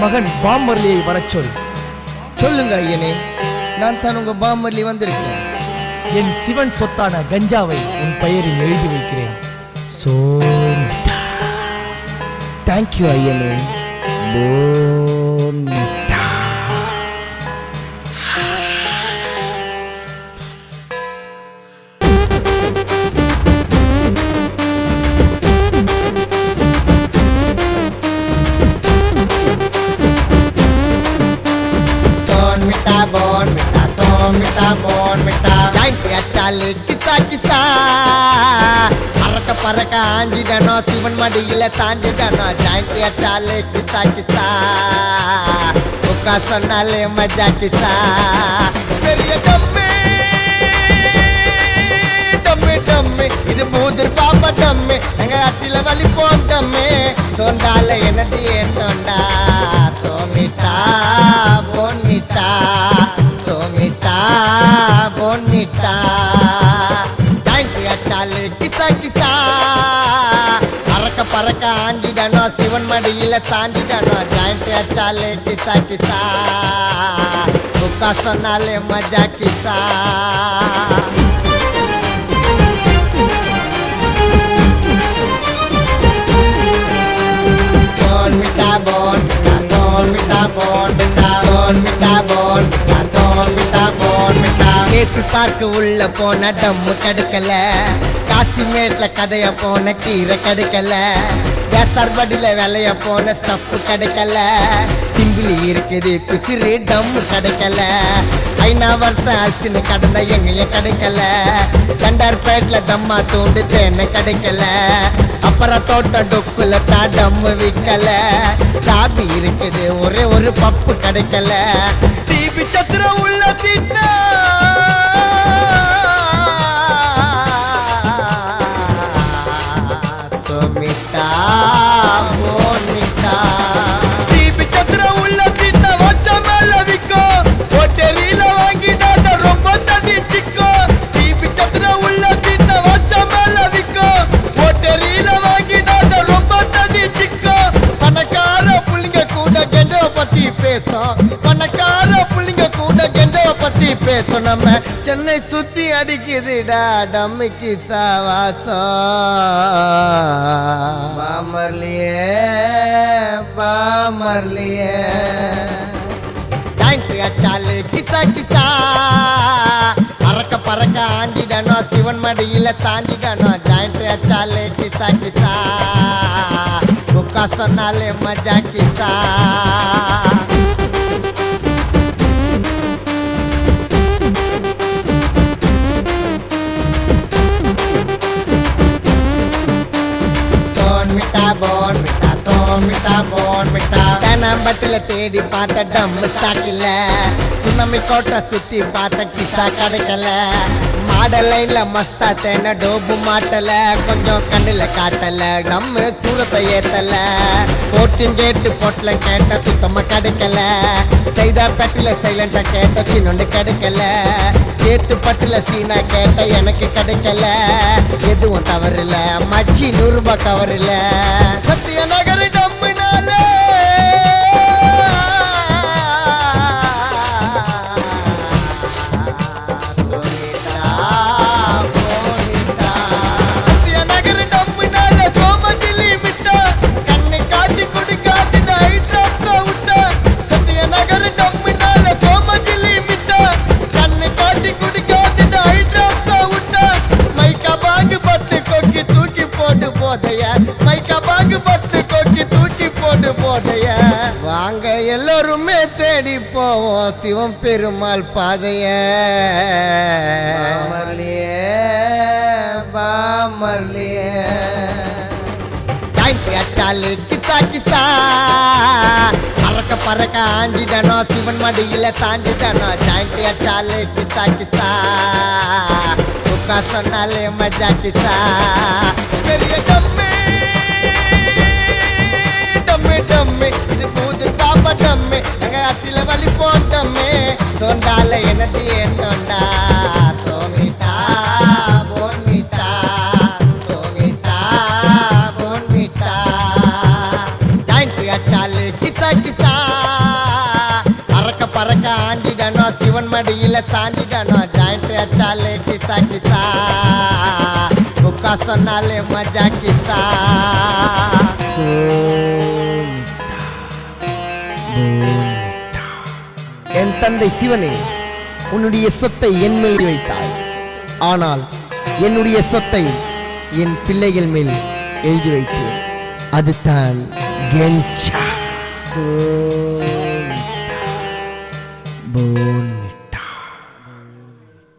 மகன் பாமர்லியை வரச் சொல். சொல்லுங்க ஐயனே, நான் தான் உங்க பாமர்லி வந்திருக்கேன். என் சிவன் சொத்தான கஞ்சாவை உன் பெயரில் எழுதி வைக்கிறேன். சோமிட்டா. தேங்க்யூ ஐயனே. போமிட்டா. பறக்க ஆஞ்சிடனோ சிவன் மடியில தாண்டிடனோ ஜாயிண்ட் அச்சாலே கித்தா கித்தா உக்கா சொன்னாலே மஜா கித்தா பெரிய டம்மி டம்மி டம்மி இது பூதர் பாப்பா டம்மி எங்க அட்டில வலி போட்டம்மி தோண்டால என்னது ஏன் தோண்டா சோமிட்டா பொன்னிட்டா சோமிட்டா பொன்னிட்டா அச்சாலே கித்தா கித்தா பறக்க பறக்க ஆஞ்சிடனோ சிவன் மடியில தாண்டிடனோ ஜாயிண்ட் அச்சாலே கித்தா கித்தா உக்கா சொன்னாலே மஜா கித்தா போன் மிட்டா போன் போன் மிட்டா போன் மிட்டா போன் மிட்டா போன் போன் மிட்டா போன் மிட்டா கேட்டு பார்க்க உள்ள போன டம்மு கடுக்கல காசிமேட்ல கதைய போன கீரை கடுக்கல வேசார்படியில விளைய போன ஸ்டப்பு கிடைக்கல திம்பிலி இருக்குது பிசிறு டம்மு கிடைக்கல ஐநா வருஷம் ஆச்சுன்னு கடந்த எங்கேய கிடைக்கல கண்டார்பேட்ல தம்மா தூண்டு தேனை கிடைக்கல அப்புறம் தோட்டம் டொக்குல தான் டம்மு விற்கல சாபி இருக்குது ஒரே ஒரு பப்பு கிடைக்கல டிவி சத்திரம் உள்ள திட்ட சோமிட்டா போனிட்டா டிவி சத்திரம் உள்ள திட்ட வச்ச மேல விக்கோ ஹோட்டலில வாங்கிடாத ரொம்ப தடி சிக்கோ டிவி சத்திரம் உள்ள திட்ட வச்ச மேல விக்கோ ஹோட்டலில வாங்கிடாத ரொம்ப தடி சிக்கோ பணக்கார புள்ளிங்க கூட கெண்டவ பத்தி பேசும் பணக்கார புள்ளிங்க கூட கெண்டவ பத்தி பேசும் நம்ம சென்னை சுத்தி அடிக்குதுடா டம்மிக்கு சாவாசம் பாமர்லியே பாமர்லியே அச்சாலே கிசா கிசா பறக்க பறக்க ஆஞ்சிடனோ சிவன் மடியில தாண்டிடனோ ஜாயிண்ட் அச்சாலே கிசா கிசா உக்கா சொன்னாலே மஜா கிசா போன் மிட்டா சோன் மிட்டா போன் மிட்டா தேனாம்பட்டில தேடி பார்த்த டம்மு ஸ்டாக் இல்ல சுனமி கோட்டை சுத்தி பார்த்த கிசா கிடைக்கல மாடல் லைன்ல மஸ்தா தேன டோபு மாட்டல கொஞ்சம் கண்ணுல காட்டல நம்ம சூரத்தை ஏத்தல போட்டின் கேட்டு பொட்டல கேட்ட சுத்தமா கிடைக்கல செய்தார்பேட்டில சைலண்டா கேட்ட சின்னொண்டு கிடைக்கல கேட்டு பட்டுல சீனா கேட்ட எனக்கு கிடைக்கல எதுவும் தவறில்ல மச்சி 100 ரூபாய் கவரில்ல சத்திய நகரி டம்மினாலே வாங்க எல்லோருமே தேடி போவோம் சிவம் பெருமாள் பாதைய பாமர்லியே பாமர்லியே அச்சாலே கித்தா கித்தா பறக்க பறக்க ஆஞ்சிடனோ சிவன் மடியில தாண்டிடனோ ஜாயிண்ட் அச்சாலே கித்தா கித்தா உக்கா சொன்னாலே மஜா கித்தா பெரிய டம்மி டம்மி டம்மி இது பூதர் பாப்பா டம்மி எங்க அட்டில வலி போட்டம்மி தோண்டால என்னது ஏன் தோண்டா சோமிட்டா பொன்னிட்டா சோமிட்டா பொன்னிட்டா ஜாயிண்ட் அச்சாலே கித்தா கித்தா மடியில சாஞ்சிடணும் ஜாயிண்ட் வச்சாலே கிசா கிசா புக்கா சொன்னாலே மஜா கிசா என் தந்தை சிவனே உன்னுடைய சொத்தை என் மேல் வைத்தாய் ஆனால் என்னுடைய சொத்தை என் பிள்ளைகள் மேல் எழுதி வைத்தேன் அதுதான் கெஞ்சா.